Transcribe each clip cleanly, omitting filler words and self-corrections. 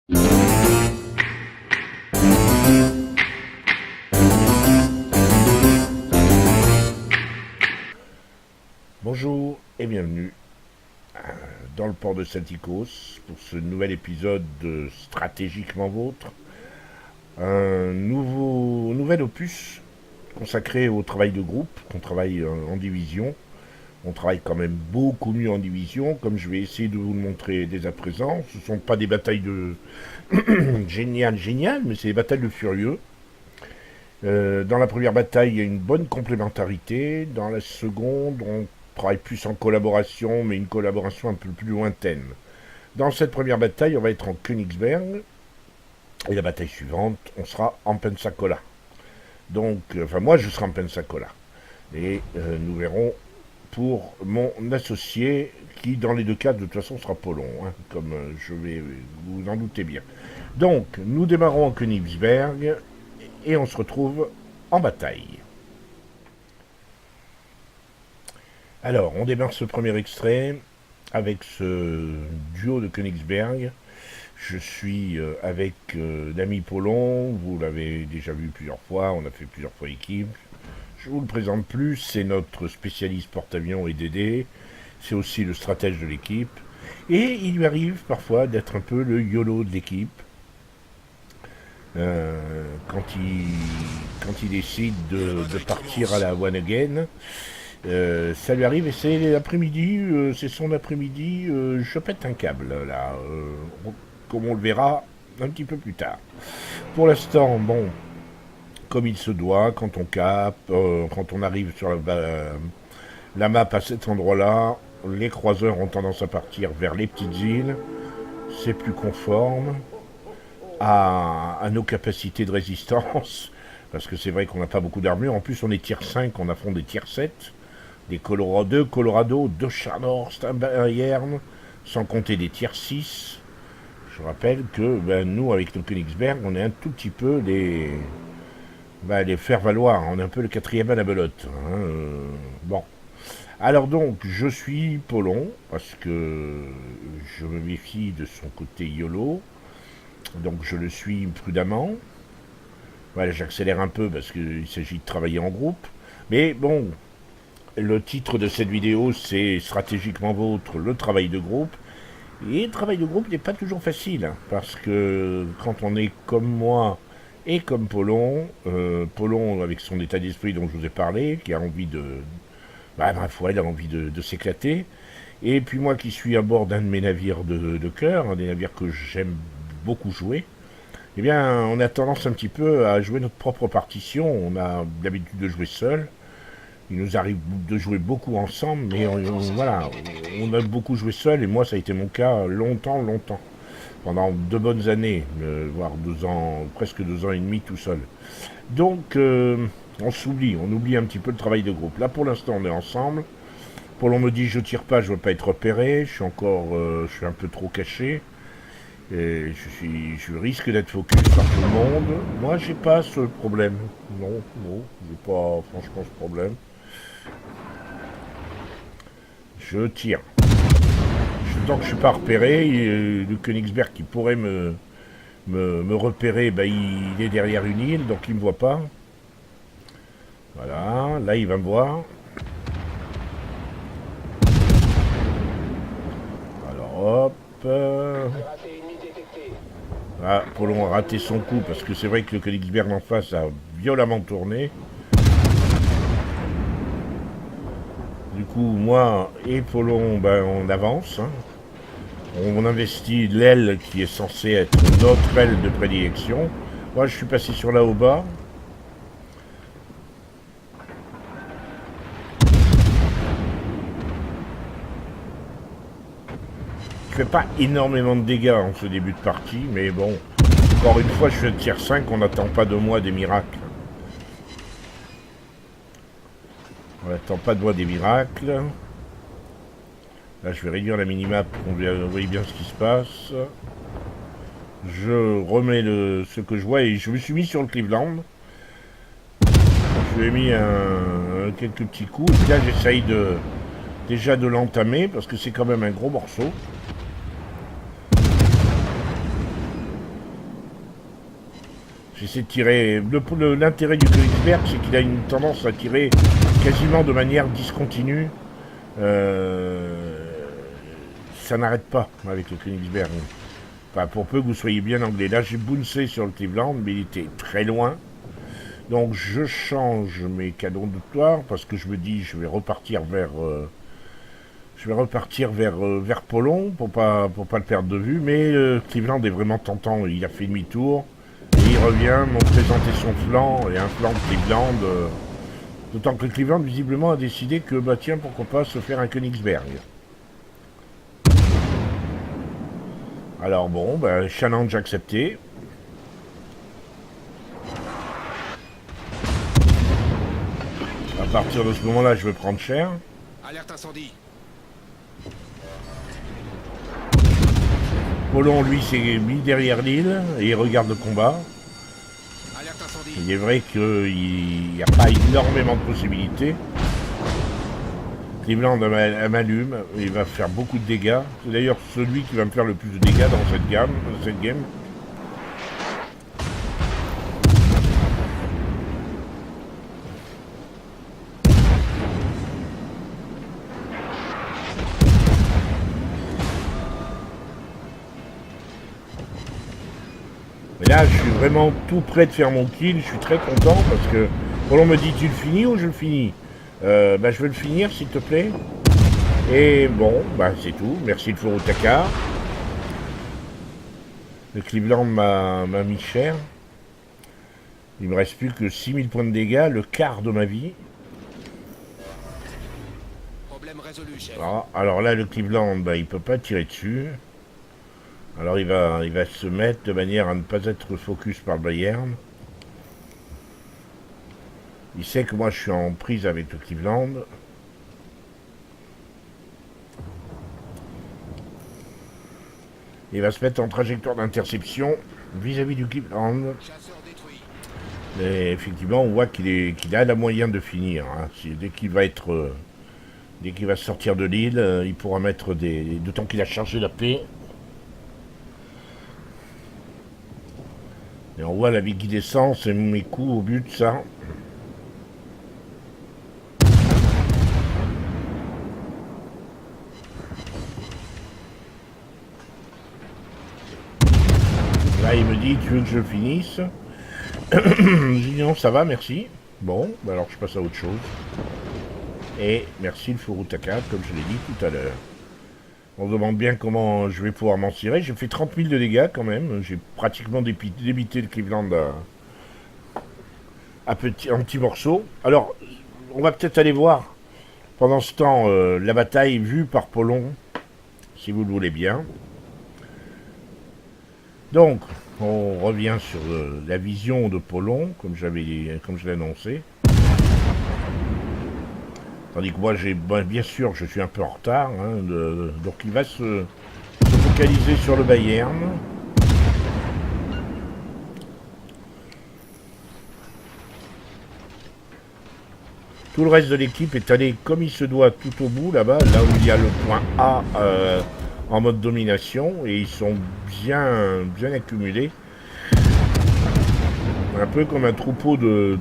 Bonjour et bienvenue dans le port de Saltikos pour ce nouvel épisode de Stratégiquement Vôtre. Un nouvel opus consacré au travail de groupe, qu'on travaille en division. On travaille quand même beaucoup mieux en division, comme je vais essayer de vous le montrer dès à présent. Ce ne sont pas des batailles de génial, mais c'est des batailles de furieux. Dans la première bataille, il y a une bonne complémentarité. Dans la seconde, on travaille plus en collaboration, mais une collaboration un peu plus lointaine. Dans cette première bataille, on va être en Königsberg, et la bataille suivante, on sera en Pensacola. Donc, moi, je serai en Pensacola. Et nous verrons pour mon associé, qui, dans les deux cas, de toute façon, sera Polon, comme je vais vous en doutez bien. Donc, nous démarrons en Königsberg, et on se retrouve en bataille. Alors, on démarre ce premier extrait avec ce duo de Königsberg. Je suis avec l'ami Polon, vous l'avez déjà vu plusieurs fois, on a fait plusieurs fois équipe. Je ne vous le présente plus, c'est notre spécialiste porte-avions et DD, c'est aussi le stratège de l'équipe. Et il lui arrive parfois d'être un peu le YOLO de l'équipe. Quand il décide de partir à la One Again, ça lui arrive et c'est l'après-midi, c'est son après-midi, je pète un câble là, comme on le verra un petit peu plus tard. Pour l'instant, bon, comme il se doit, quand on capte, quand on arrive sur la map à cet endroit-là, les croiseurs ont tendance à partir vers les petites îles, c'est plus conforme à nos capacités de résistance, parce que c'est vrai qu'on n'a pas beaucoup d'armure, en plus on est tier 5, on affronte des tier 7, des Colorado, 2 Scharnhorst, un Bayern, sans compter des tiers 6. Je rappelle que nous, avec nos Königsberg, on est un tout petit peu les faire valoir. On est un peu le quatrième à la belote. Bon. Alors donc, je suis Polon, parce que je me méfie de son côté YOLO. Donc je le suis prudemment. Voilà, j'accélère un peu parce qu'il s'agit de travailler en groupe. Mais bon, le titre de cette vidéo, c'est Stratégiquement Vôtre, le travail de groupe. Et le travail de groupe n'est pas toujours facile, parce que quand on est comme moi et comme Polon, Polon avec son état d'esprit dont je vous ai parlé, qui a envie il a envie de s'éclater, et puis moi qui suis à bord d'un de mes navires de cœur, un des navires que j'aime beaucoup jouer, eh bien on a tendance un petit peu à jouer notre propre partition. On a l'habitude de jouer seul. Il nous arrive de jouer beaucoup ensemble, mais on a beaucoup joué seul, et moi ça a été mon cas longtemps, pendant 2 bonnes années, voire 2 ans, presque 2 ans et demi tout seul. Donc on oublie un petit peu le travail de groupe. Là pour l'instant on est ensemble. Paul me dit je tire pas, je veux pas être repéré, je suis un peu trop caché. Et je risque d'être focus par tout le monde. Moi j'ai pas ce problème. Non, j'ai pas franchement ce problème. Je tire. Tant que je suis pas repéré, le Königsberg qui pourrait me repérer, il est derrière une île, donc il me voit pas. Voilà, là il va me voir. Alors hop. Polon a raté son coup parce que c'est vrai que le Königsberg en face a violemment tourné. Du coup, moi et Polon, on avance. On investit l'aile qui est censée être notre aile de prédilection. Moi, je suis passé sur là au bas. Je fais pas énormément de dégâts en ce début de partie, mais bon, encore une fois, je suis à tier 5, on n'attend pas de moi des miracles. On n'attend pas de moi des miracles. Là, je vais réduire la minimap pour qu'on voit bien ce qui se passe. Je remets ce que je vois et je me suis mis sur le Cleveland. Je lui ai mis quelques petits coups. Et puis là, j'essaye déjà de l'entamer parce que c'est quand même un gros morceau. J'essaie de tirer. L'intérêt du Königsberg, c'est qu'il a une tendance à tirer quasiment de manière discontinue. Ça n'arrête pas avec le Königsberg. Enfin, pour peu que vous soyez bien anglais. Là, j'ai bouncé sur le Cleveland, mais il était très loin. Donc, je change mes canons de victoire parce que je me dis, je vais repartir vers vers Polon pour pas le perdre de vue. Mais Cleveland est vraiment tentant. Il a fait demi-tour. Et il revient, m'ont présenté son flanc et un flanc de Cleveland. D'autant que Cleveland, visiblement, a décidé que, bah tiens, pourquoi pas se faire un Königsberg. Alors bon, bah, challenge accepté. À partir de ce moment-là, je vais prendre cher. Alerte incendie. Polon, lui, s'est mis derrière l'île et il regarde le combat. Alerte incendie. Il est vrai qu'il n'y a pas énormément de possibilités. Cleveland m'allume, il va faire beaucoup de dégâts. C'est d'ailleurs celui qui va me faire le plus de dégâts dans cette game. Mais là, je suis vraiment tout près de faire mon kill. Je suis très content parce que Polon me dit, tu le finis ou je le finis? Bah, je vais le finir, s'il te plaît. Et bon, bah, c'est tout. Merci le Furutaka. Le Cleveland m'a mis cher. Il me reste plus que 6000 points de dégâts, le quart de ma vie. Problème résolu, chef. Alors là, le Cleveland, bah, il peut pas tirer dessus. Alors il va se mettre de manière à ne pas être focus par le Bayern. Il sait que moi je suis en prise avec le Cleveland. Il va se mettre en trajectoire d'interception vis-à-vis du Cleveland. Chasseur détruit. Et effectivement, on voit qu'il a la moyen de finir. Hein. Dès qu'il va sortir de l'île, il pourra mettre des... D'autant qu'il a chargé la paix. Et on voit la vie qui descend, c'est mes coups au but, ça. Là, il me dit, tu veux que je finisse? Je dis non, ça va, merci. Bon, bah alors je passe à autre chose. Et merci le Furutaka, comme je l'ai dit tout à l'heure. On se demande bien comment je vais pouvoir m'en tirer. J'ai fait 30 000 de dégâts quand même. J'ai pratiquement débité le Cleveland en petits morceaux. Alors, on va peut-être aller voir pendant ce temps la bataille vue par Polon, si vous le voulez bien. Donc, on revient sur la vision de Polon, comme je l'ai annoncé. Tandis que moi, bien sûr, je suis un peu en retard. Hein, donc, il va se focaliser sur le Bayern. Tout le reste de l'équipe est allé comme il se doit tout au bout, là-bas, là où il y a le point A en mode domination. Et ils sont bien accumulés. Un peu comme un troupeau de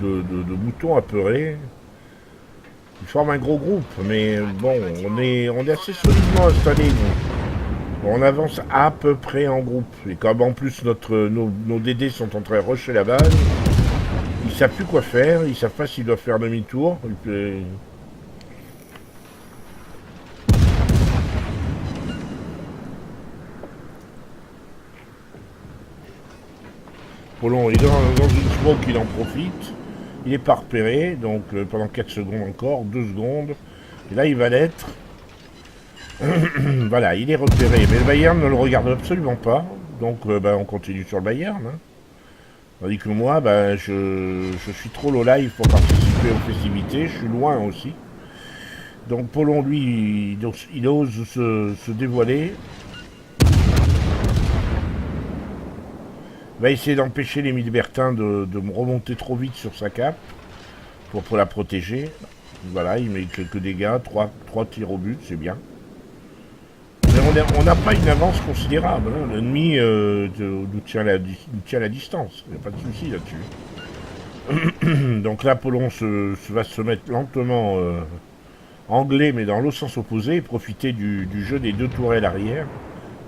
moutons apeurés. Ils forment un gros groupe, mais bon, on est assez solidement installés, nous. On avance à peu près en groupe. Et comme en plus nos DD sont en train de rusher la base, ils savent plus quoi faire, ils savent pas s'ils doivent faire demi-tour. Polon, il est dans une smoke, il en profite. Il n'est pas repéré, donc pendant 4 secondes encore, 2 secondes. Et là, il va l'être. Voilà, il est repéré. Mais le Bayern ne le regarde absolument pas. Donc, on continue sur le Bayern. Hein. Tandis que moi, je suis trop low life pour participer aux festivités. Je suis loin aussi. Donc, Polon, lui, il ose se dévoiler. Va essayer d'empêcher les Milibertins de me remonter trop vite sur sa cape pour la protéger. Voilà, il met quelques dégâts, 3 tirs au but, c'est bien. Mais on n'a pas une avance considérable. Hein. L'ennemi nous tient à la distance. Il n'y a pas de souci là-dessus. Donc là, Apollon va se mettre lentement anglais, mais dans le sens opposé, et profiter du jeu des deux tourelles arrière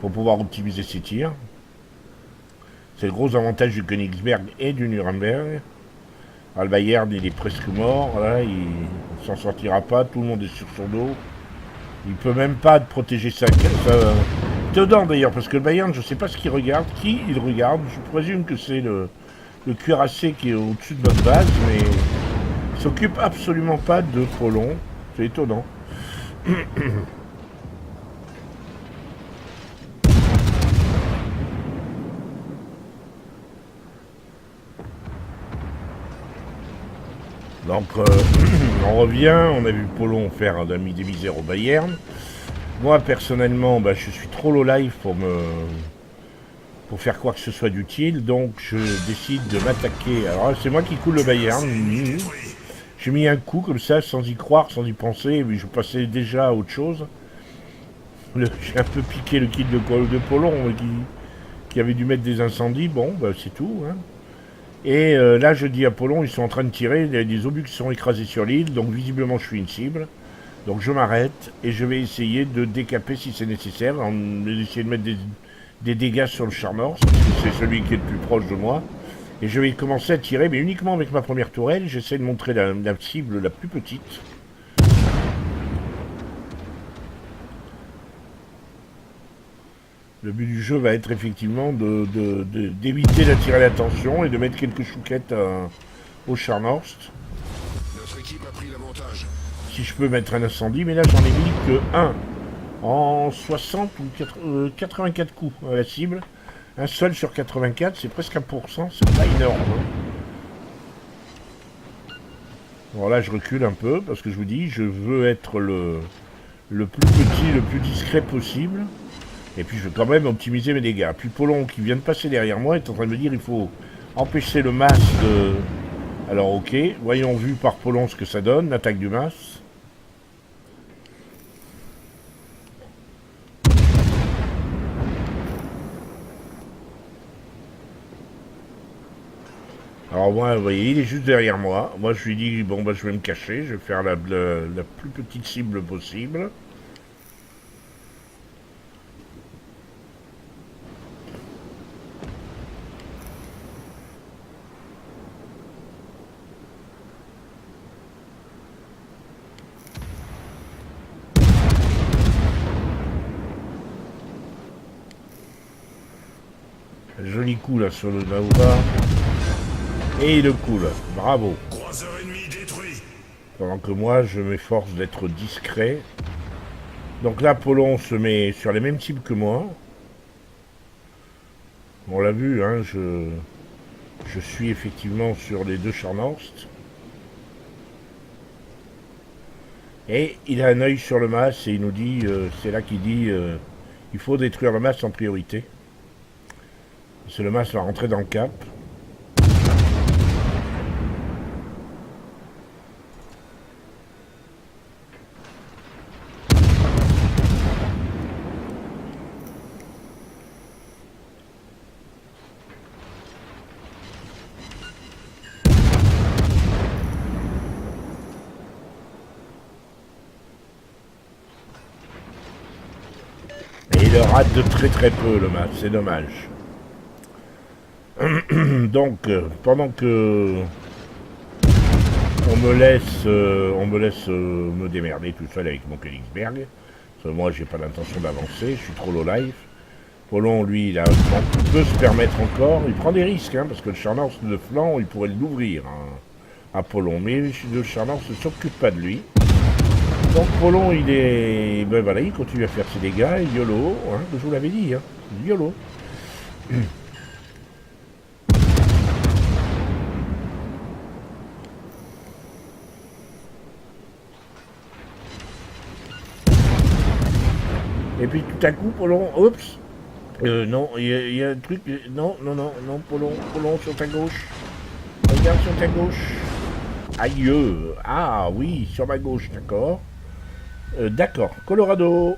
pour pouvoir optimiser ses tirs. C'est le gros avantage du Königsberg et du Nuremberg. Le Bayern, il est presque mort. Là, il ne s'en sortira pas. Tout le monde est sur son dos. Il peut même pas protéger sa dedans d'ailleurs, parce que le Bayern, je sais pas ce qu'il regarde, qui il regarde. Je présume que c'est le cuirassé qui est au-dessus de notre base, mais il s'occupe absolument pas de Apollon. C'est étonnant. Donc on revient, on a vu Apollon faire des misères au Bayern. Moi personnellement, je suis trop low life pour faire quoi que ce soit d'utile, donc je décide de m'attaquer. Alors c'est moi qui coule le Bayern. J'ai mis un coup comme ça, sans y croire, sans y penser, mais je passais déjà à autre chose. J'ai un peu piqué le kit de Apollon qui avait dû mettre des incendies, bon, c'est tout. Hein. Et là, je dis à Apollon, ils sont en train de tirer, il y a des obus qui sont écrasés sur l'île, donc visiblement je suis une cible. Donc je m'arrête et je vais essayer de décaper si c'est nécessaire, essayer de mettre des dégâts sur le char nord, parce que c'est celui qui est le plus proche de moi. Et je vais commencer à tirer, mais uniquement avec ma première tourelle, j'essaie de montrer la cible la plus petite. Le but du jeu va être effectivement d'éviter d'attirer l'attention et de mettre quelques chouquettes au Scharnhorst. Notre équipe a pris l'avantage. Si je peux mettre un incendie, mais là j'en ai mis que 1 en 60 ou 84 coups à la cible. Un seul sur 84, c'est presque 1%, c'est pas énorme. Hein. Bon là je recule un peu parce que je vous dis, je veux être le plus petit, le plus discret possible. Et puis je veux quand même optimiser mes dégâts. Puis Apollon qui vient de passer derrière moi est en train de me dire il faut empêcher le mas de... Alors ok, voyons vu par Apollon ce que ça donne, l'attaque du mas. Alors moi, vous voyez, il est juste derrière moi. Moi je lui dis, bon je vais me cacher, je vais faire la plus petite cible possible. Joli coup là sur le Naouba. Et il le coule. Bravo. Croiseur ennemi détruit. Pendant que moi je m'efforce d'être discret. Donc là Apollon se met sur les mêmes cibles que moi. On l'a vu, hein, je suis effectivement sur les deux Scharnhorst. Et il a un œil sur le mas et il nous dit, c'est là qu'il dit, il faut détruire le mas en priorité. Parce que le mas va rentrer dans le cap. Et il le rate de très peu le mas, c'est dommage. Donc, pendant que on me laisse me démerder tout seul avec mon Königsberg, parce que moi j'ai pas l'intention d'avancer, je suis trop low life. Apollon, lui, il peut se permettre encore, il prend des risques, hein, parce que le Scharnhorst de flanc, il pourrait l'ouvrir, hein, Apollon, mais le Scharnhorst ne s'occupe pas de lui. Donc Apollon, il est, voilà, il continue à faire ses dégâts, et YOLO, hein, je vous l'avais dit, hein, YOLO. Et puis tout à coup, Apollon, oups, non, il y a un truc, non, Apollon sur ta gauche, regarde sur ta gauche, aïe, ah oui, sur ma gauche, d'accord, d'accord, Colorado,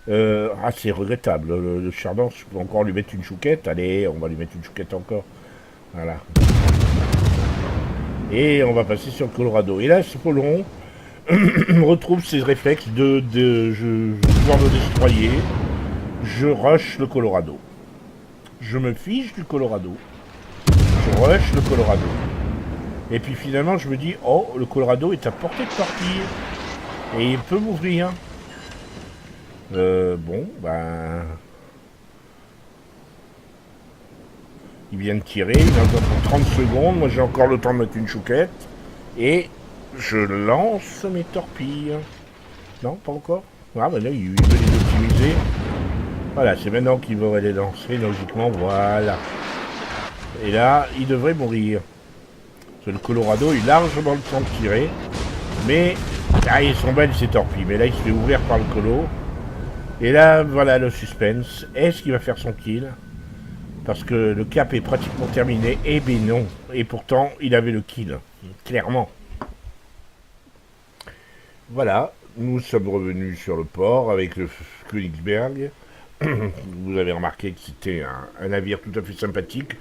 C'est regrettable. Le Chardon, je peux encore lui mettre une chouquette. Allez, on va lui mettre une chouquette encore. Voilà. Et on va passer sur le Colorado. Et là, ce Polon retrouve ses réflexes je vais le destroyer. Je rush le Colorado. Je me fiche du Colorado. Je rush le Colorado. Et puis finalement, je me dis, oh, le Colorado est à portée de partie. Et il peut m'ouvrir. Bon, ben... Il vient de tirer, il a encore pour 30 secondes. Moi, j'ai encore le temps de mettre une chouquette. Et je lance mes torpilles. Non, pas encore. Ah, ben là, il veut les optimiser. Voilà, c'est maintenant qu'il va les lancer, logiquement, voilà. Et là, il devrait mourir. Parce que le Colorado, il a largement le temps de tirer. Mais, ils sont belles ces torpilles. Mais là, il se fait ouvrir par le colo. Et là, voilà le suspense. Est-ce qu'il va faire son kill? Parce que le cap est pratiquement terminé. Eh bien non. Et pourtant, il avait le kill. Clairement. Voilà. Nous sommes revenus sur le port avec le Königsberg. Vous avez remarqué que c'était un navire tout à fait sympathique.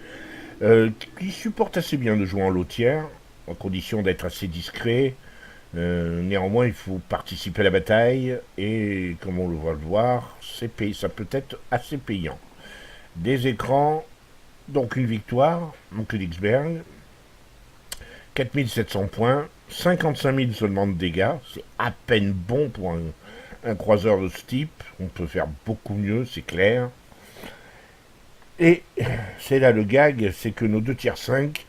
Qui supporte assez bien de jouer en lotière. En condition d'être assez discret. Néanmoins, il faut participer à la bataille et, comme on va le voir, ça peut être assez payant. Des écrans, donc une victoire, mon Königsberg, 4700 points, 55 000 seulement de dégâts, c'est à peine bon pour un croiseur de ce type, on peut faire beaucoup mieux, c'est clair. Et c'est là le gag, c'est que nos deux tiers 5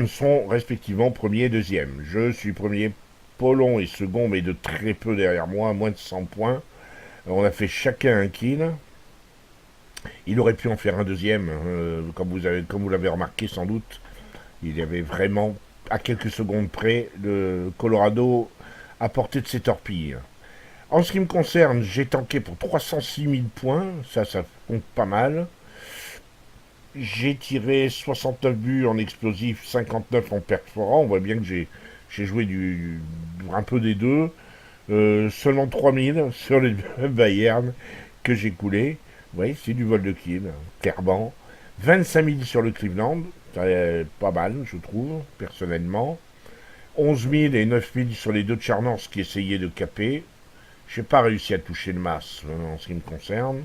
sont respectivement premier et deuxième. Je suis premier, Polon est second, mais de très peu derrière moi, moins de 100 points. On a fait chacun un kill. Il aurait pu en faire un deuxième, comme vous l'avez remarqué sans doute. Il y avait vraiment, à quelques secondes près, le Colorado à portée de ses torpilles. En ce qui me concerne, j'ai tanké pour 306 000 points, ça compte pas mal. J'ai tiré 69 buts en explosif, 59 en perforant. On voit bien que j'ai joué un peu des deux. Seulement 3000 sur le Bayern que j'ai coulé. Oui, c'est du vol de kill, clairement. 25 000 sur le Cleveland, pas mal, je trouve, personnellement. 11 000 et 9 000 sur les deux de Charnans qui essayaient de caper. Je n'ai pas réussi à toucher le mas en ce qui me concerne.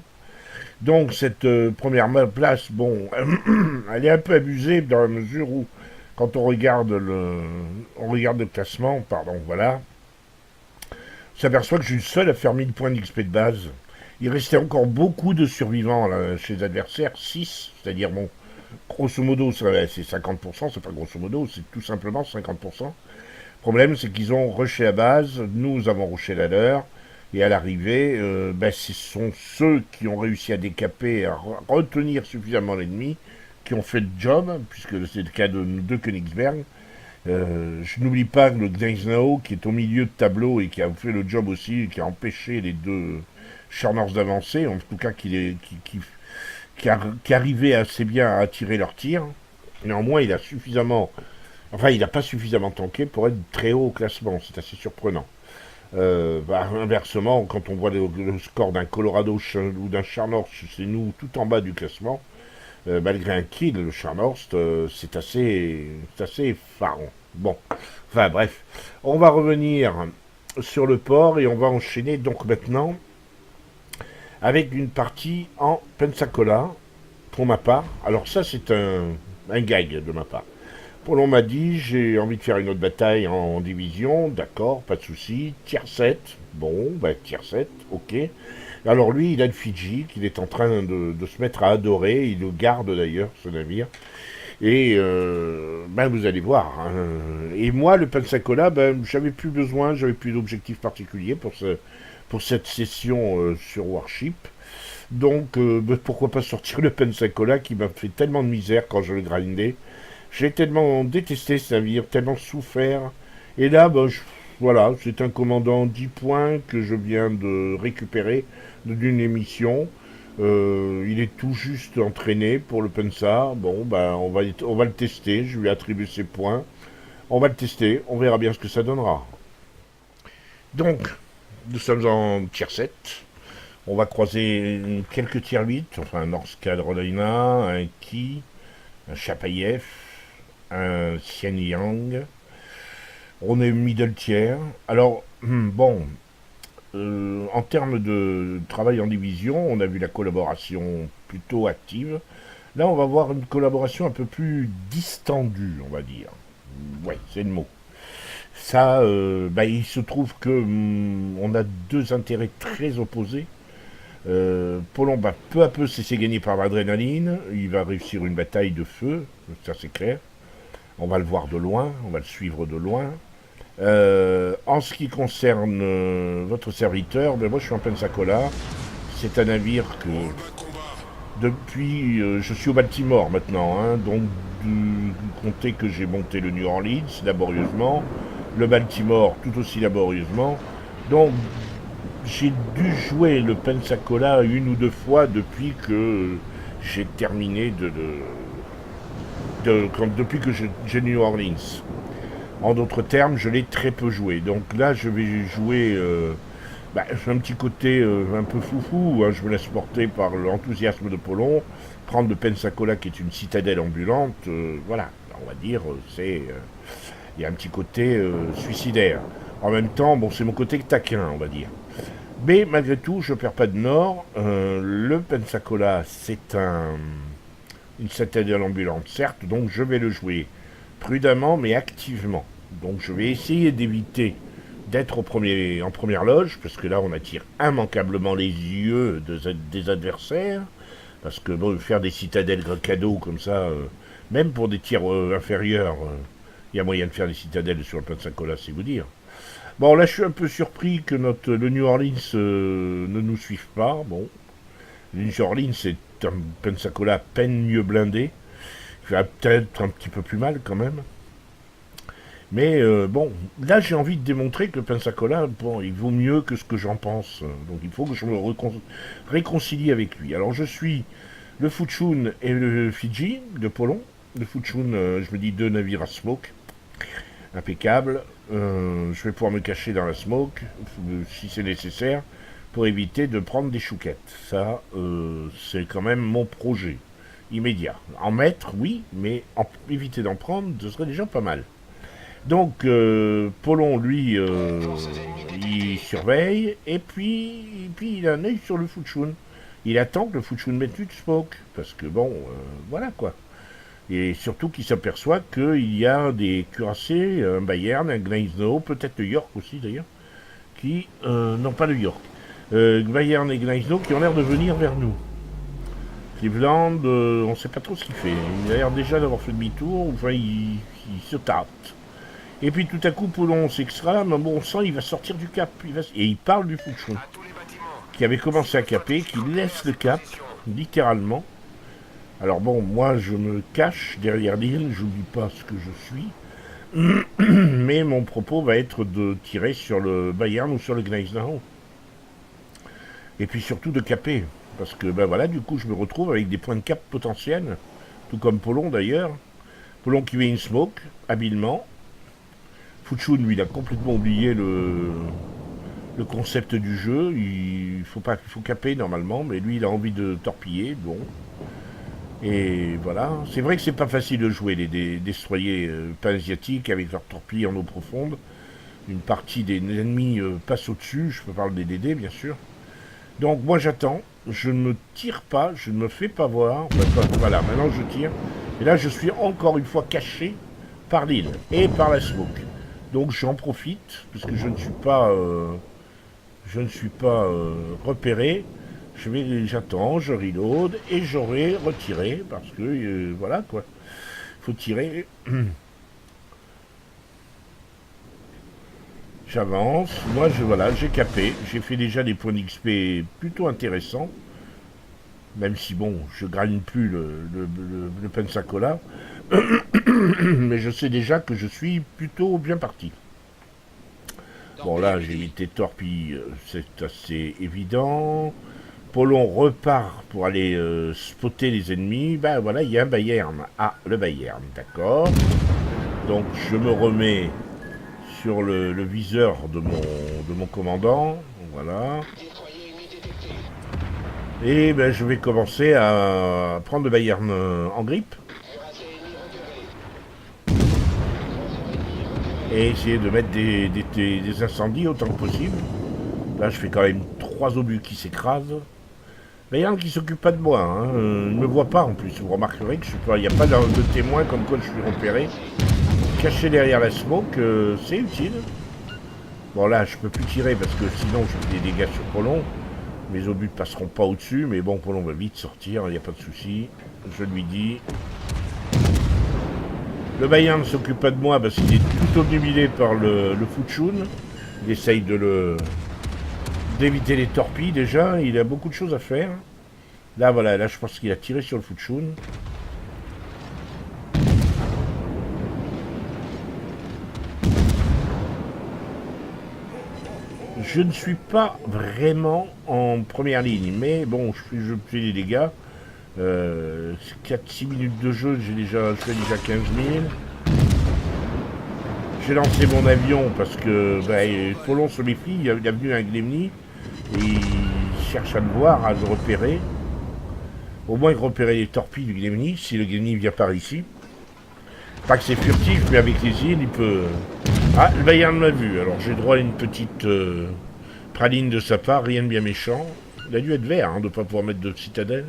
Donc cette première place, bon, elle est un peu abusée dans la mesure où, quand on regarde le classement, voilà, on s'aperçoit que je suis le seul à faire 1000 points d'XP de base. Il restait encore beaucoup de survivants là, chez les adversaires, 6, c'est-à-dire, bon, grosso modo, c'est 50%, c'est pas grosso modo, c'est tout simplement 50%. Le problème, c'est qu'ils ont rushé la base, nous avons rushé la leur, et à l'arrivée, ce sont ceux qui ont réussi à décaper, à retenir suffisamment l'ennemi, qui ont fait le job, puisque c'est le cas de Königsberg. Je n'oublie pas le Gneisenau, qui est au milieu de tableau et qui a fait le job aussi, qui a empêché les deux Charnors d'avancer, en tout cas qui arrivait assez bien à attirer leur tir. Néanmoins, il n'a pas suffisamment tanké pour être très haut au classement, c'est assez surprenant. Inversement, quand on voit le score d'un Colorado ou d'un Charnors, c'est nous tout en bas du classement, malgré un kill, le Charnors, c'est assez effarant. Bon, enfin bref, on va revenir sur le port et on va enchaîner donc maintenant avec une partie en Pensacola, pour ma part. Alors ça, c'est un gag de ma part. L'on m'a dit, j'ai envie de faire une autre bataille en division, d'accord, pas de souci. Tier 7, bon, tier 7, ok. Alors lui, il a le Fidji, qu'il est en train de se mettre à adorer, il le garde d'ailleurs, ce navire. Et vous allez voir. Hein. Et moi, le Pensacola, j'avais plus besoin, j'avais plus d'objectif particulier pour cette session sur Warship. Donc, pourquoi pas sortir le Pensacola qui m'a fait tellement de misère quand je le grindais. J'ai tellement détesté ce navire, tellement souffert. Et là, voilà, c'est un commandant 10 points que je viens de récupérer d'une émission. Il est tout juste entraîné pour le Pensa. Bon, on va le tester. Je lui ai attribué ses points. On va le tester. On verra bien ce que ça donnera. Donc, nous sommes en tier 7. On va croiser quelques tiers 8, enfin un Norsk Carolina, un Ki, un Chapayev, un Xianyang. On est middle tier. Alors, bon, en termes de travail en division, on a vu la collaboration plutôt active. Là, on va voir une collaboration un peu plus distendue, on va dire. Ouais, c'est le mot. Ça, il se trouve que on a deux intérêts très opposés. Paulon va peu à peu cesser gagner par l'adrénaline. Il va réussir une bataille de feu, ça c'est clair. On va le voir de loin, on va le suivre de loin. En ce qui concerne votre serviteur, ben moi je suis en Pensacola. C'est un navire que depuis, je suis au Baltimore maintenant, hein, donc comptez que j'ai monté le New Orleans laborieusement, le Baltimore tout aussi laborieusement. Donc j'ai dû jouer le Pensacola une ou deux fois depuis que j'ai terminé depuis que j'ai New Orleans. En d'autres termes, je l'ai très peu joué. Donc là, je vais jouer. J'ai un petit côté un peu foufou. Hein, je me laisse porter par l'enthousiasme de Paulon. Prendre le Pensacola, qui est une citadelle ambulante. Voilà, on va dire, il y a un petit côté suicidaire. En même temps, bon, c'est mon côté taquin, on va dire. Mais malgré tout, je ne perds pas de nord. Le Pensacola, c'est une citadelle ambulante, certes, donc je vais le jouer prudemment mais activement. Donc je vais essayer d'éviter d'être en première loge, parce que là on attire immanquablement les yeux des adversaires, parce que bon, faire des citadelles cadeaux comme ça, même pour des tirs inférieurs, il y a moyen de faire des citadelles sur le Pensacola, c'est vous dire. Bon, là je suis un peu surpris que le New Orleans ne nous suive pas. Bon, le New Orleans c'est un Pensacola à peine mieux blindé. Il va peut-être un petit peu plus mal quand même. Mais bon, là j'ai envie de démontrer que le Pensacola, bon, il vaut mieux que ce que j'en pense. Donc il faut que je me réconcilie avec lui. Alors je suis le Fuchun et le Fidji de Paulon. Le Fuchun, je me dis deux navires à smoke. Impeccable. Je vais pouvoir me cacher dans la smoke, si c'est nécessaire, pour éviter de prendre des chouquettes. Ça, c'est quand même mon projet immédiat. En mettre, oui, mais éviter d'en prendre, ce serait déjà pas mal. Donc, Paulon, lui, il surveille, et puis il a un œil sur le Fuchun. Il attend que le Fuchun mette une smoke, parce que bon, voilà quoi. Et surtout qu'il s'aperçoit qu'il y a des cuirassés, un Bayern, un Gneisno, peut-être le York aussi d'ailleurs, qui... non, pas le York. Bayern et Gneisno qui ont l'air de venir vers nous. Cleveland, on ne sait pas trop ce qu'il fait. Il a l'air déjà d'avoir fait demi-tour, enfin il se tâte. Et puis tout à coup, Paulon s'extra, mais bon, on sent il va sortir du cap. Et il parle du Fuchun, qui avait commencé à caper, qui laisse le cap, littéralement. Alors bon, moi je me cache derrière l'île, j'oublie pas ce que je suis. Mais mon propos va être de tirer sur le Bayern ou sur le Gneisenau. Et puis surtout de caper. Parce que ben voilà, du coup je me retrouve avec des points de cap potentiels. Tout comme Paulon d'ailleurs. Paulon qui met une smoke, habilement. Fuchun, lui, il a complètement oublié le concept du jeu. Il faut caper normalement, mais lui il a envie de torpiller, bon. Et voilà, c'est vrai que c'est pas facile de jouer les destroyers pan-asiatiques avec leurs torpilles en eau profonde. Une partie des ennemis passe au-dessus, je peux parler des DD bien sûr. Donc moi j'attends, je ne tire pas, je ne me fais pas voir. Voilà, maintenant je tire. Et là je suis encore une fois caché par l'île et par la smoke. Donc j'en profite, parce que je ne suis pas repéré. J'attends, je reload et j'aurai retiré parce que voilà quoi. Faut tirer. J'avance. Moi j'ai capé. J'ai fait déjà des points d'XP plutôt intéressants. Même si bon, je gagne plus le Pensacola. Mais je sais déjà que je suis plutôt bien parti. Bon là j'ai évité torpille, c'est assez évident. Paulon repart pour aller spotter les ennemis. Ben voilà, il y a un Bayern. Ah, le Bayern, d'accord. Donc je me remets sur le viseur de mon commandant. Voilà. Et ben, je vais commencer à prendre le Bayern en grippe. Et essayer de mettre des incendies autant que possible. Là, je fais quand même 3 obus qui s'écrasent. Bayern qui s'occupe pas de moi. Hein. Il ne me voit pas en plus. Vous remarquerez que je suis pas. Il n'y a pas de témoin comme quoi je suis repéré. Caché derrière la smoke, c'est utile. Bon là, je peux plus tirer parce que sinon je fais des dégâts sur Polon. Mes obus ne passeront pas au-dessus, mais bon, Polon va vite sortir, il n'y a pas de souci. Je lui dis. Le Bayern ne s'occupe pas de moi parce qu'il est tout obnubilé par le Fuchun. Il essaye d'éviter les torpilles déjà, il a beaucoup de choses à faire. Là voilà, là je pense qu'il a tiré sur le Fuchun. Je ne suis pas vraiment en première ligne, mais bon, je fais des dégâts. 4-6 minutes de jeu, je fais déjà 15 000. J'ai lancé mon avion parce que Polon se méfie, il a venu un Glemny et il cherche à me voir, à me repérer. Au moins il repérait les torpilles du Glemny, si le Glemny vient par ici. Pas que c'est furtif, mais avec les îles, il peut... Ah, le Bayern m'a vu, alors j'ai droit à une petite praline de sa part, rien de bien méchant. Il a dû être vert, hein, de ne pas pouvoir mettre de citadelle.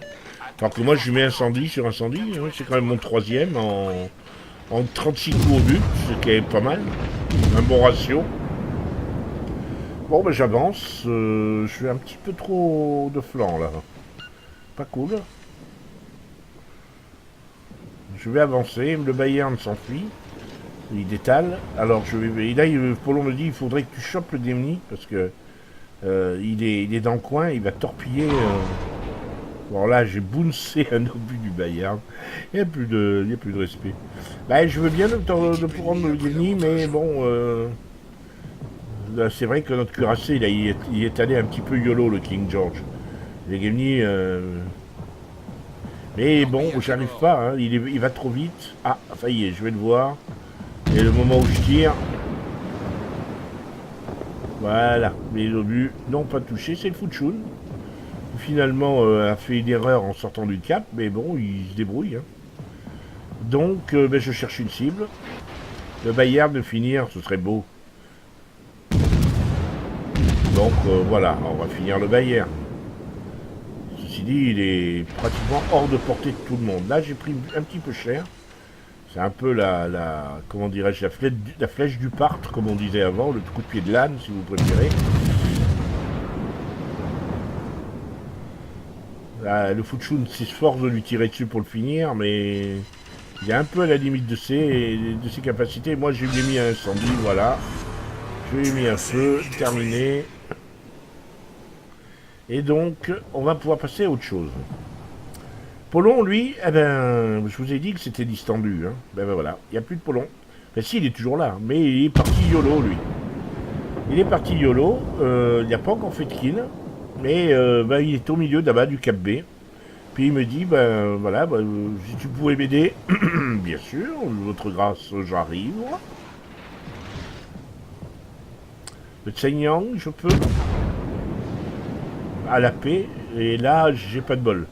Alors que moi, je lui mets incendie sur incendie, hein, c'est quand même mon 3e en 36 coups au but, ce qui est pas mal. Un bon ratio. Bon, ben j'avance, je fais un petit peu trop de flanc, là. Pas cool. Je vais avancer, le Bayern s'enfuit. Il détale. Alors je vais. Et là, Polon me dit il faudrait que tu chopes le Glemny parce que il est dans le coin, il va torpiller. Bon là j'ai bouncé un obus du Bayern. Il n'y a plus de respect. Bah, je veux bien de prendre le Glemny, mais bon c'est vrai que notre cuirassé il est allé un petit peu YOLO le King George. Les Glemny mais bon, j'arrive pas, hein. Il va trop vite. Ah, ça y est, je vais le voir. Et le moment où je tire, voilà, les obus n'ont pas touché, c'est le Fuchun. Finalement, a fait une erreur en sortant du cap, mais bon, il se débrouille. Hein. Donc, je cherche une cible. Le Bayard de finir, ce serait beau. Donc, voilà, on va finir le Bayard. Ceci dit, il est pratiquement hors de portée de tout le monde. Là, j'ai pris un petit peu cher. C'est un peu comment dirais-je, la flèche du partre, comme on disait avant, le coup de pied de l'âne, si vous préférez. Là, le Fuchun s'efforce de lui tirer dessus pour le finir, mais il est un peu à la limite de ses capacités. Moi, je lui ai mis un incendie, voilà. Je lui ai mis un feu, terminé. Et donc, on va pouvoir passer à autre chose. Polon, lui, eh ben, je vous ai dit que c'était distendu. Hein. Ben voilà, il n'y a plus de Polon. Enfin, si, il est toujours là, mais il est parti YOLO, lui. Il est parti YOLO, il n'a pas encore fait de kill, mais il est au milieu là-bas du Cap B. Puis il me dit, voilà, si tu pouvais m'aider, bien sûr, votre grâce, j'arrive. Le Tsenyang, je peux. À la paix, et là, j'ai pas de bol.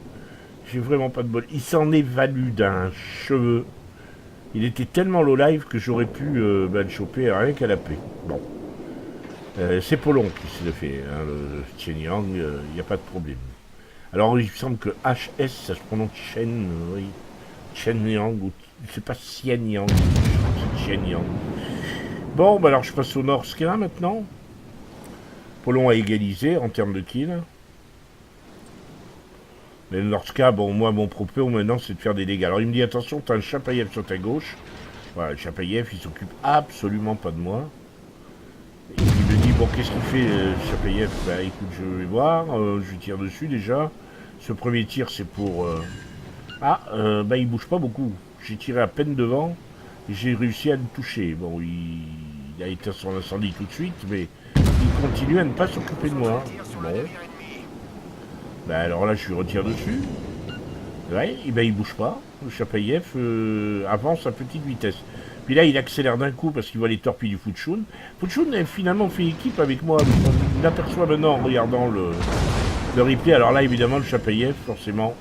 J'ai vraiment pas de bol. Il s'en est valu d'un cheveu. Il était tellement low live que j'aurais pu le choper rien qu'à la paix. Bon. C'est Polon qui se le fait. Hein, le Tsenyang, il n'y a pas de problème. Alors il me semble que HS, ça se prononce Chen, oui. Chenyang, ou c'est pas Xianyang, c'est Chenyang. Bon, alors je passe au Norska maintenant. Polon a égalisé en termes de kill. Mais le Norska, bon, moi, mon propos maintenant, c'est de faire des dégâts. Alors, il me dit, attention, t'as un Chapayev sur ta gauche. Voilà, le Chapayev, il s'occupe absolument pas de moi. Et il me dit, bon, qu'est-ce qu'il fait, Chapayev? Bah, écoute, je vais voir. Je lui tire dessus, déjà. Ce premier tir, c'est pour... il bouge pas beaucoup. J'ai tiré à peine devant. Et j'ai réussi à le toucher. Bon, il a éteint son incendie tout de suite, mais il continue à ne pas s'occuper de moi. Bon. Alors là, je lui retire dessus. Ouais, il bouge pas. Le Chapayev avance à petite vitesse. Puis là, il accélère d'un coup parce qu'il voit les torpilles du Fuchun. Fuchun a finalement fait équipe avec moi. On l'aperçoit maintenant en regardant Le replay, alors là, évidemment, le Chapayev, forcément.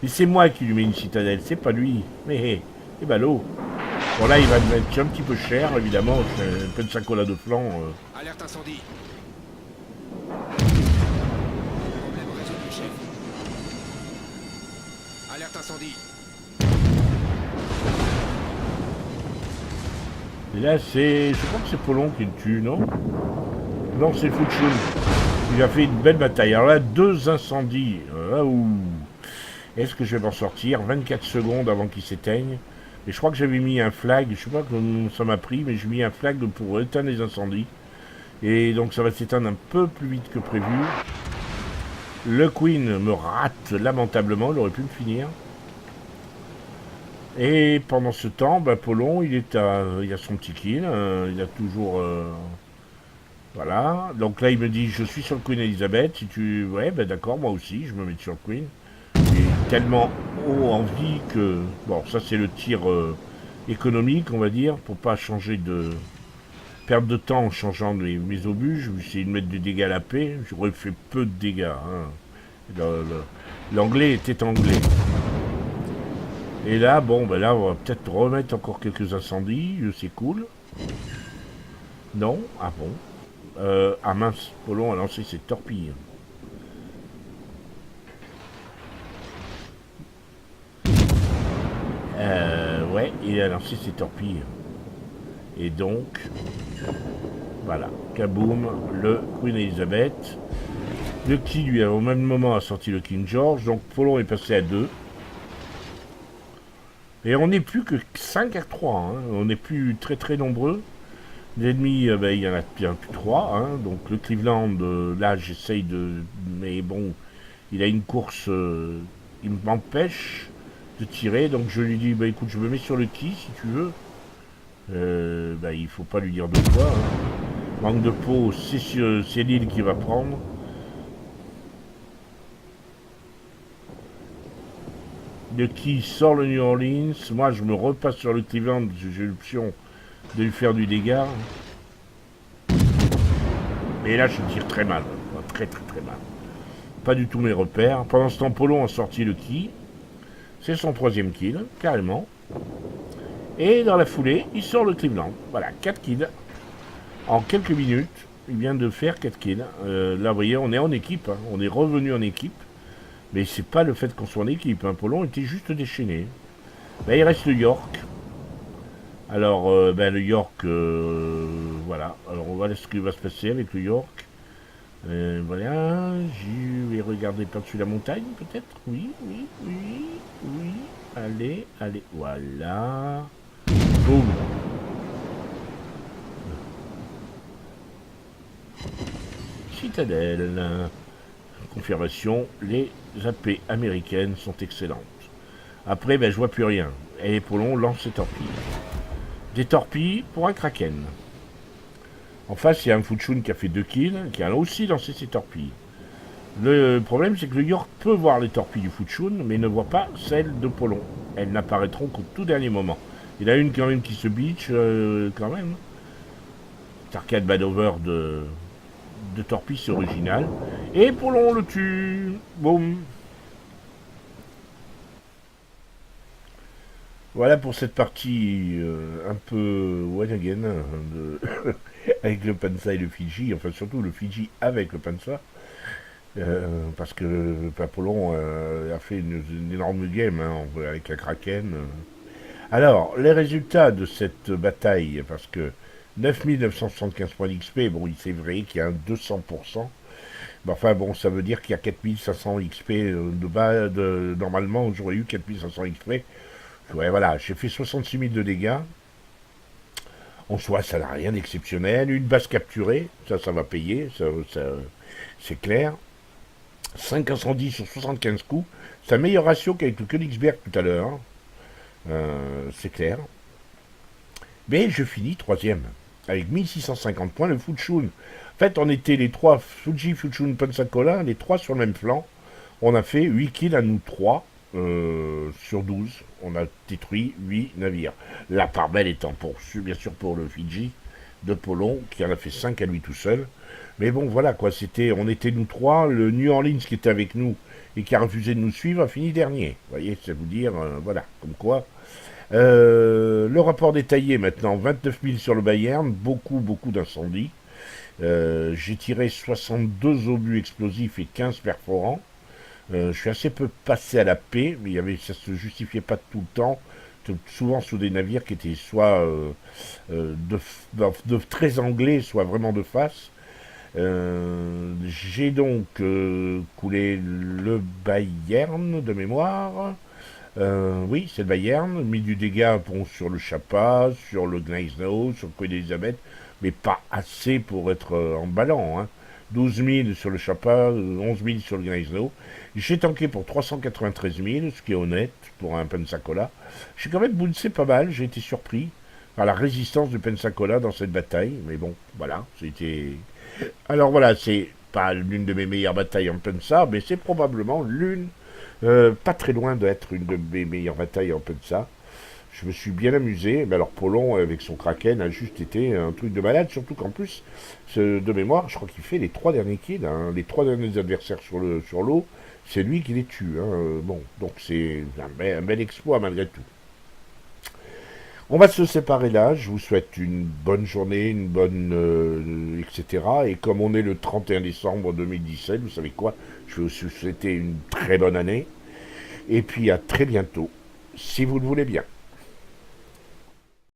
Et c'est moi qui lui mets une citadelle, c'est pas lui. Mais, c'est ballot. Bon, là, il va me mettre un petit peu cher, évidemment. C'est un peu de sacola de flanc. Alerte incendie. Problème résolu, chef. Alerte incendie. Et là, c'est... Je crois que c'est Polon qui le tue, non? Non, c'est Futchun. Il a fait une belle bataille. Alors là, 2 incendies. Est-ce que je vais m'en sortir? 24 secondes avant qu'il s'éteigne. Et je crois que j'avais mis un flag. Je sais pas comment ça m'a pris, mais j'ai mis un flag pour éteindre les incendies. Et donc ça va s'éteindre un peu plus vite que prévu. Le Queen me rate lamentablement. Il aurait pu me finir. Et pendant ce temps, bah, Polon, il a son petit kill. Il a toujours... voilà. Donc là, il me dit, je suis sur le Queen Elizabeth. Si tu... Ouais, ben d'accord, moi aussi, je me mets sur le Queen. J'ai tellement haut envie que... Bon, ça c'est le tir économique, on va dire, pour pas changer de... Perdre de temps en changeant mes obus. Je vais essayer de mettre des dégâts à la paix. J'aurais fait peu de dégâts. Hein. L'anglais était anglais. Et là, bon, ben là, on va peut-être remettre encore quelques incendies. C'est cool. Non? Ah bon? Ah mince, Polon a lancé ses torpilles. Ouais, il a lancé ses torpilles. Et donc, voilà, kaboum, le Queen Elizabeth. Le qui, lui, au même moment, a sorti le King George. Donc, Polon est passé à 2. Et on n'est plus que 5 à 3. Hein. On n'est plus très très nombreux. L'ennemi, il y en a bien plus 3. Hein. Donc, le Cleveland, là, j'essaye de... Mais bon, il a une course... il m'empêche de tirer. Donc, je lui dis, écoute, je me mets sur le qui, si tu veux. Il faut pas lui dire deux fois. Hein. Manque de peau, c'est l'île qui va prendre. De qui sort le New Orleans. Moi, je me repasse sur le Cleveland. J'ai l'option de lui faire du dégât. Mais là, je tire très mal. Très très très mal. Pas du tout mes repères. Pendant ce temps, Polon a sorti le qui. C'est son 3e kill, carrément. Et dans la foulée, il sort le Cleveland. Voilà, 4 kills. En quelques minutes, il vient de faire 4 kills. Là, vous voyez, on est en équipe. Hein. On est revenu en équipe. Mais c'est pas le fait qu'on soit en équipe. Hein. Polon était juste déchaîné. Ben, il reste le York. Alors, le York, voilà. Alors, on va voir ce qui va se passer avec le York. Voilà. Je vais regarder par-dessus la montagne, peut-être. Oui. Allez. Voilà. Boum. Citadelle. Confirmation, les AP américaines sont excellentes. Après, je vois plus rien. Et Polon lance ses torpilles. Des torpilles pour un Kraken. En face, il y a un Futchun qui a fait 2 kills, qui a aussi lancé ses torpilles. Le problème, c'est que le York peut voir les torpilles du Futchun, mais ne voit pas celles de Polon. Elles n'apparaîtront qu'au tout dernier moment. Il y en a une quand même qui se beach, quand même. Arcade Badover de torpilles, c'est original. Et Polon le tue. Boum. Voilà pour cette partie un peu one again avec le Pansa et le Fiji, enfin surtout le Fiji avec le Pansa, parce que Polon a fait une énorme game hein, avec la Kraken. Alors, les résultats de cette bataille, parce que 9975 points d'XP, bon, c'est vrai qu'il y a un 200%, mais enfin bon, ça veut dire qu'il y a 4500 XP de bas, normalement j'aurais eu 4500 XP. Ouais, voilà, j'ai fait 66 000 de dégâts. En soi, ça n'a rien d'exceptionnel. Une base capturée, ça va payer, ça, c'est clair. 5 incendies sur 75 coups. C'est un meilleur ratio qu'avec le Königsberg tout à l'heure. C'est clair. Mais je finis 3e. Avec 1650 points, le Futchun. En fait, on était les 3, Fuji, Futchun, Pensacola, les 3 sur le même flanc. On a fait 8 kills à nous 3. Sur 12, on a détruit 8 navires. La part belle étant bien sûr pour le Fiji, de Polon, qui en a fait 5 à lui tout seul. Mais bon, voilà, quoi, on était nous trois. Le New Orleans qui était avec nous et qui a refusé de nous suivre a fini dernier. Vous voyez, c'est vous dire, voilà, comme quoi. Le rapport détaillé maintenant, 29 000 sur le Bayern, beaucoup d'incendies. J'ai tiré 62 obus explosifs et 15 perforants. Je suis assez peu passé à la paix, mais ça se justifiait pas tout le temps. Souvent sous des navires qui étaient soit de très anglais, soit vraiment de face. J'ai donc coulé le Bayern de mémoire. Oui, c'est le Bayern, mis du dégât bon, sur le Chapa, sur le Gneisenau, sur le Quai d'Elisabeth, mais pas assez pour être emballant. Hein. 12 000 sur le Chapa, 11 000 sur le Gneisenau. J'ai tanké pour 393 000, ce qui est honnête pour un Pensacola. J'ai quand même bouncé pas mal, j'ai été surpris par la résistance du Pensacola dans cette bataille, mais bon, voilà, c'était... Alors voilà, c'est pas l'une de mes meilleures batailles en Pensa, mais c'est probablement l'une pas très loin d'être une de mes meilleures batailles en Pensa. Je me suis bien amusé, mais alors Polon avec son Kraken a juste été un truc de malade, surtout qu'en plus, de mémoire, je crois qu'il fait les 3 derniers kills, hein, les 3 derniers adversaires sur l'eau, c'est lui qui les tue. Hein, bon, donc c'est un bel exploit malgré tout. On va se séparer là, je vous souhaite une bonne journée, une bonne... etc. Et comme on est le 31 décembre 2017, vous savez quoi, je vais vous souhaiter une très bonne année. Et puis à très bientôt, si vous le voulez bien.